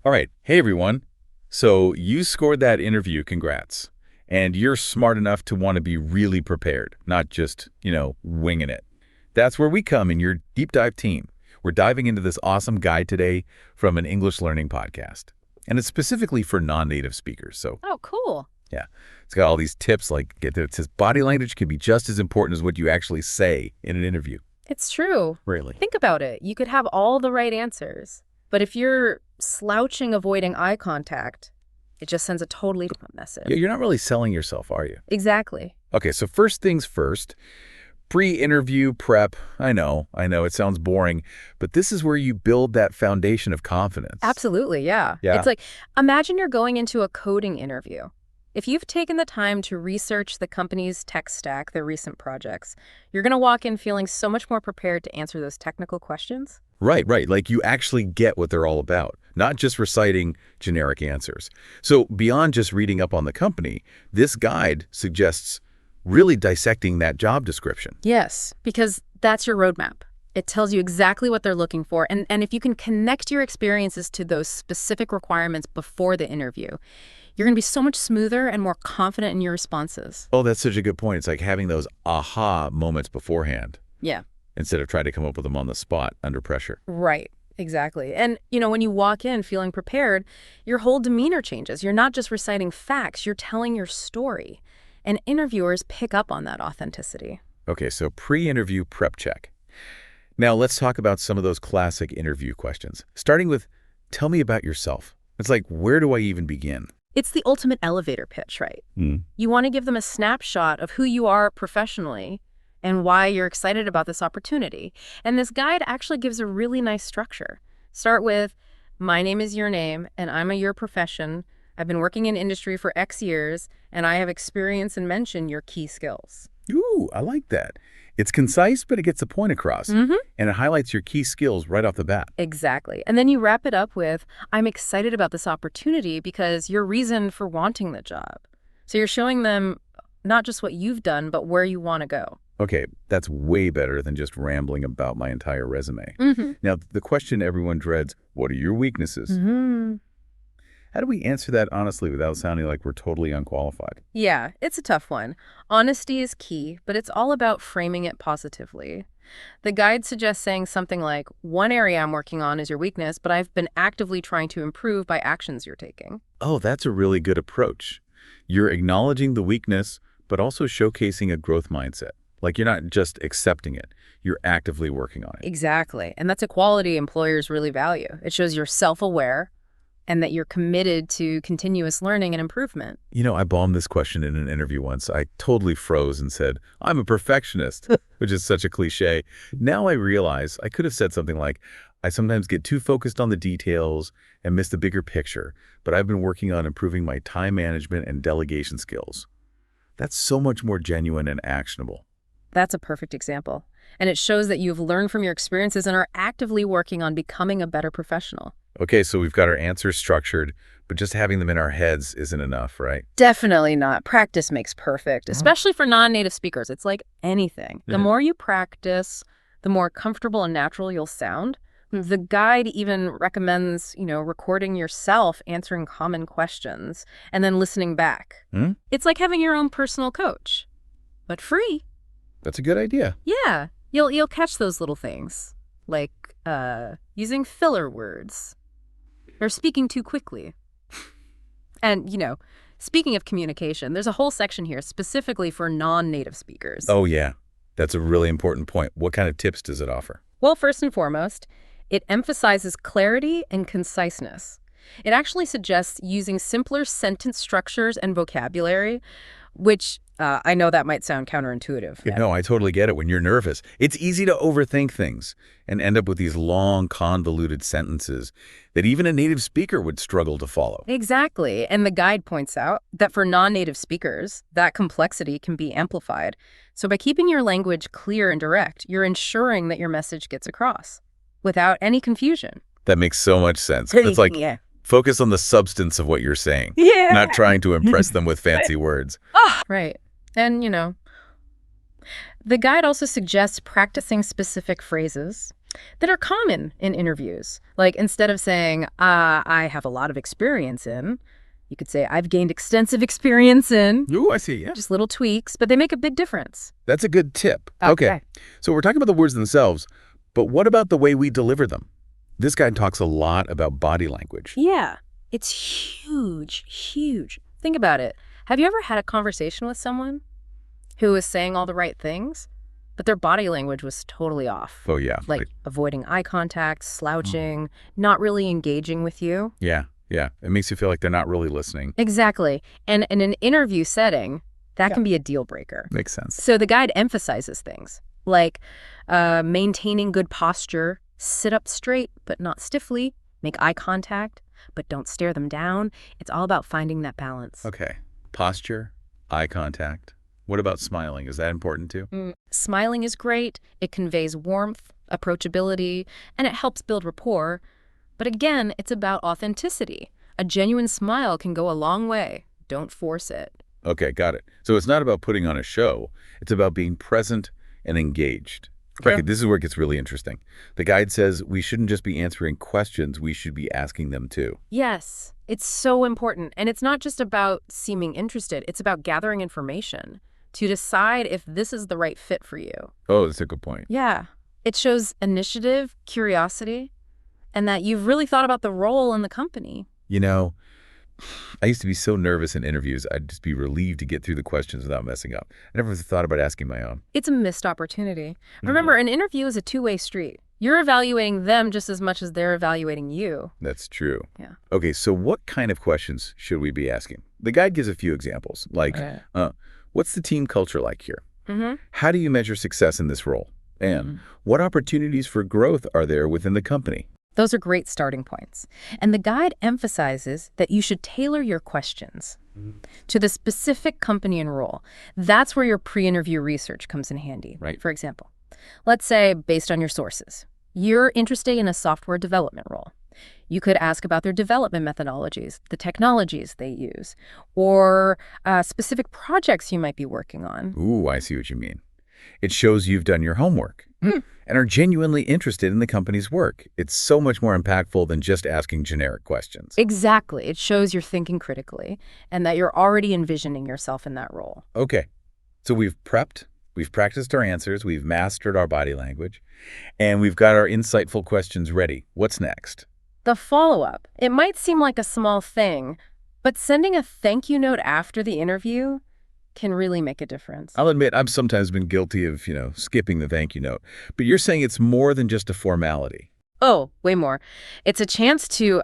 All right. Hey, everyone. So you scored that interview. Congrats. And you're smart enough to want to be really prepared, not just, winging it. That's where we come in your deep dive team. We're diving into this awesome guide today from an English learning podcast. And it's specifically for non-native speakers. So, Oh, cool. yeah, it's got all these tips like it says body language can be just as important as what you actually say in an interview. It's true. Really? Think about it. You could have all the right answers, but if you're slouching, avoiding eye contact, it just sends a totally different message. You're not really selling yourself, are you? Exactly. Okay, so first things first, pre-interview prep. I know, it sounds boring, but this is where you build that foundation of confidence. Absolutely, yeah. Yeah. It's like, imagine you're going into a coding interview. If you've taken the time to research the company's tech stack, their recent projects, you're going to walk in feeling so much more prepared to answer those technical questions. Right. Like you actually get what they're all about, not just reciting generic answers. So beyond just reading up on the company, this guide suggests really dissecting that job description. Yes, because that's your roadmap. It tells you exactly what they're looking for. And if you can connect your experiences to those specific requirements before the interview, you're going to be so much smoother and more confident in your responses. Oh, that's such a good point. It's like having those aha moments beforehand Yeah. instead of trying to come up with them on the spot under pressure. Right. Exactly. And, when you walk in feeling prepared, your whole demeanor changes. You're not just reciting facts, you're telling your story. And interviewers pick up on that authenticity. Okay, so pre-interview prep check. Now let's talk about some of those classic interview questions, starting with, tell me about yourself. It's like, where do I even begin? It's the ultimate elevator pitch, right? You want to give them a snapshot of who you are professionally and why you're excited about this opportunity. And this guide actually gives a really nice structure. Start with, my name is your name, and I'm a your profession. I've been working in industry for X years, and I have experience, and mention your key skills. Ooh, I like that. It's concise, but it gets the point across. And it highlights your key skills right off the bat. Exactly. And then you wrap it up with, I'm excited about this opportunity because your reason for wanting the job. So you're showing them not just what you've done, but where you want to go. Okay, that's way better than just rambling about my entire resume. Now, the question everyone dreads, what are your weaknesses? How do we answer that honestly without sounding like we're totally unqualified? Yeah, it's a tough one. Honesty is key, but it's all about framing it positively. The guide suggests saying something like, one area I'm working on is your weakness, but I've been actively trying to improve by actions you're taking. Oh, that's a really good approach. You're acknowledging the weakness, but also showcasing a growth mindset. Like you're not just accepting it, you're actively working on it. Exactly. And that's a quality employers really value. It shows you're self-aware and that you're committed to continuous learning and improvement. I bombed this question in an interview once. I totally froze and said, I'm a perfectionist, which is such a cliche. Now I realize I could have said something like, I sometimes get too focused on the details and miss the bigger picture, but I've been working on improving my time management and delegation skills. That's so much more genuine and actionable. That's a perfect example. And it shows that you've learned from your experiences and are actively working on becoming a better professional. Okay, so we've got our answers structured, but just having them in our heads isn't enough, right? Definitely not. Practice makes perfect, especially for non-native speakers. It's like anything. The more you practice, the more comfortable and natural you'll sound. The guide even recommends, recording yourself answering common questions and then listening back. It's like having your own personal coach, but free. That's a good idea. Yeah, you'll catch those little things, like using filler words or speaking too quickly. And, speaking of communication, there's a whole section here specifically for non-native speakers. Oh, yeah. That's a really important point. What kind of tips does it offer? Well, first and foremost, it emphasizes clarity and conciseness. It actually suggests using simpler sentence structures and vocabulary, which I know that might sound counterintuitive. Yeah, no, I totally get it. When you're nervous, it's easy to overthink things and end up with these long, convoluted sentences that even a native speaker would struggle to follow. Exactly. And the guide points out that for non-native speakers, that complexity can be amplified. So by keeping your language clear and direct, you're ensuring that your message gets across without any confusion. That makes so much sense. It's like, focus on the substance of what you're saying, not trying to impress them with fancy words. Right. And, the guide also suggests practicing specific phrases. that are common in interviews. Like instead of saying, I have a lot of experience in, you could say, I've gained extensive experience in. Ooh, I see, yeah. Just little tweaks, but they make a big difference. That's a good tip. Okay. So we're talking about the words themselves, but what about the way we deliver them? This guy talks a lot about body language. Yeah, it's huge, huge. Think about it. Have you ever had a conversation with someone who was saying all the right things, but their body language was totally off? Oh, yeah. Like avoiding eye contact, slouching, not really engaging with you. Yeah. It makes you feel like they're not really listening. Exactly. And in an interview setting, that can be a deal breaker. Makes sense. So the guide emphasizes things like maintaining good posture, sit up straight but not stiffly, make eye contact but don't stare them down. It's all about finding that balance. Okay. Posture, eye contact. What about smiling? Is that important too? Smiling is great. It conveys warmth, approachability, and it helps build rapport. But again, it's about authenticity. A genuine smile can go a long way. Don't force it. Okay, got it. So it's not about putting on a show. It's about being present and engaged. Okay, this is where it gets really interesting. The guide says we shouldn't just be answering questions, we should be asking them too. Yes, it's so important. And it's not just about seeming interested. It's about gathering information to decide if this is the right fit for you. Oh, that's a good point. Yeah. It shows initiative, curiosity, and that you've really thought about the role in the company. You know, I used to be so nervous in interviews, I'd just be relieved to get through the questions without messing up. I never thought about asking my own. It's a missed opportunity. Remember, an interview is a two-way street. You're evaluating them just as much as they're evaluating you. That's true. Yeah. Okay, so what kind of questions should we be asking? The guide gives a few examples, like, what's the team culture like here? How do you measure success in this role? And what opportunities for growth are there within the company? Those are great starting points. And the guide emphasizes that you should tailor your questions to the specific company and role. That's where your pre-interview research comes in handy. Right. For example, let's say, based on your sources, you're interested in a software development role. You could ask about their development methodologies, the technologies they use, or specific projects you might be working on. Ooh, I see what you mean. It shows you've done your homework and are genuinely interested in the company's work. It's so much more impactful than just asking generic questions. Exactly. It shows you're thinking critically and that you're already envisioning yourself in that role. Okay, so we've prepped, we've practiced our answers, we've mastered our body language, and we've got our insightful questions ready. What's next? The follow-up. It might seem like a small thing, but sending a thank you note after the interview can really make a difference. I'll admit I've sometimes been guilty of, skipping the thank you note. But you're saying it's more than just a formality. Oh, way more. It's a chance to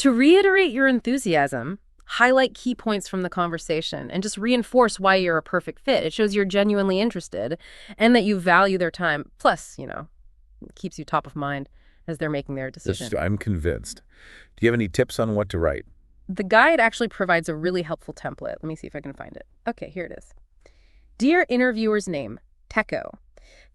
reiterate your enthusiasm, highlight key points from the conversation, and just reinforce why you're a perfect fit. It shows you're genuinely interested and that you value their time. Plus, it keeps you top of mind as they're making their decision. I'm convinced. Do you have any tips on what to write? The guide actually provides a really helpful template. Let me see if I can find it. Okay, here it is. Dear interviewer's name, Teco.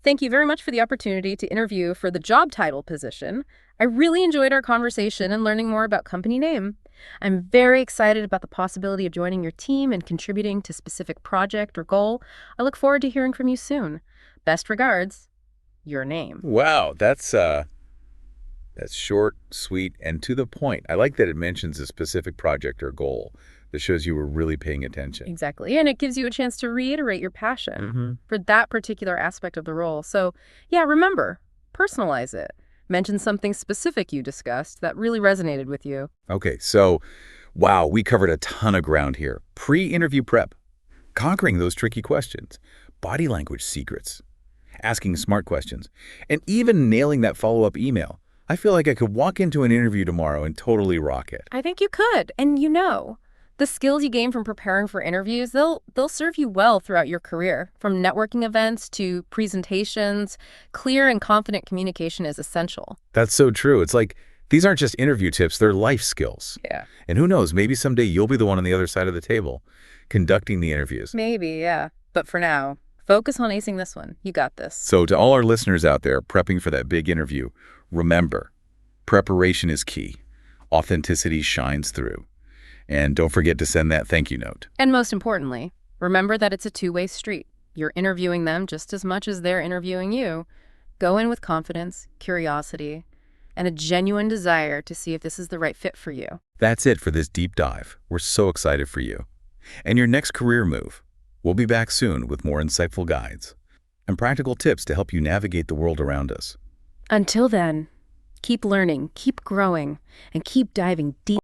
Thank you very much for the opportunity to interview for the job title position. I really enjoyed our conversation and learning more about company name. I'm very excited about the possibility of joining your team and contributing to a specific project or goal. I look forward to hearing from you soon. Best regards, your name. Wow, that's short, sweet, and to the point. I like that it mentions a specific project or goal that shows you were really paying attention. Exactly. And it gives you a chance to reiterate your passion for that particular aspect of the role. So, yeah, remember, personalize it. Mention something specific you discussed that really resonated with you. Okay, so, wow, we covered a ton of ground here. Pre-interview prep, conquering those tricky questions, body language secrets, asking smart questions, and even nailing that follow-up email. I feel like I could walk into an interview tomorrow and totally rock it. I think you could. And the skills you gain from preparing for interviews, they'll serve you well throughout your career. From networking events to presentations, clear and confident communication is essential. That's so true. It's like these aren't just interview tips, they're life skills. Yeah. And who knows, maybe someday you'll be the one on the other side of the table conducting the interviews. Maybe, yeah. But for now, focus on acing this one. You got this. So to all our listeners out there prepping for that big interview, remember, preparation is key. Authenticity shines through. And don't forget to send that thank you note. And most importantly, remember that it's a two-way street. You're interviewing them just as much as they're interviewing you. Go in with confidence, curiosity, and a genuine desire to see if this is the right fit for you. That's it for this deep dive. We're so excited for you. And your next career move. We'll be back soon with more insightful guides and practical tips to help you navigate the world around us. Until then, keep learning, keep growing, and keep diving deep.